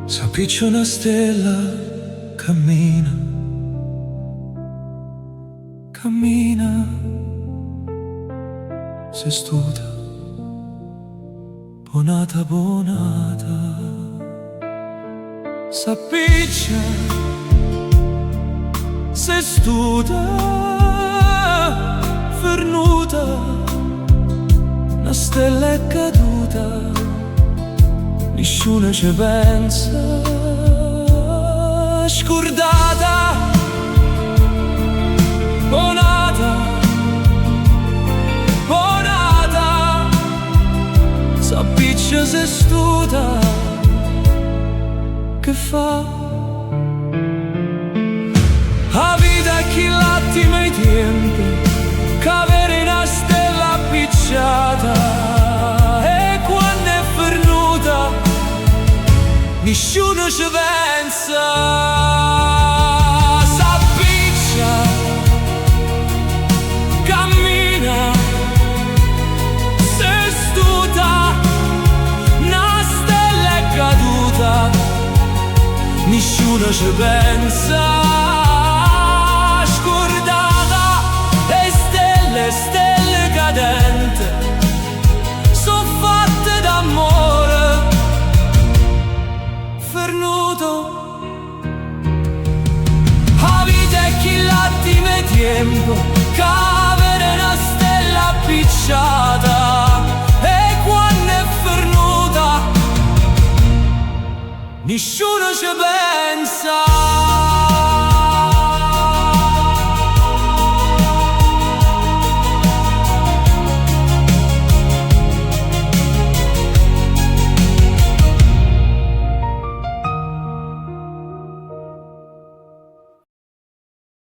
S'appiccia una stella, cammina, cammina, se studa, bonata, bonata. S'appiccia, se studa, fernuta, una stella è caduta, nessuno ci pensa, scordata, bonata, bonata, s'appiccia se studa, che fa? A vita chi l'attimo e tempo, che avere una stella appicciata, e quando è fernuta nessuno ci pensa. S'appiccia, cammina, se studa, una stella è caduta, nessuno ci pensa.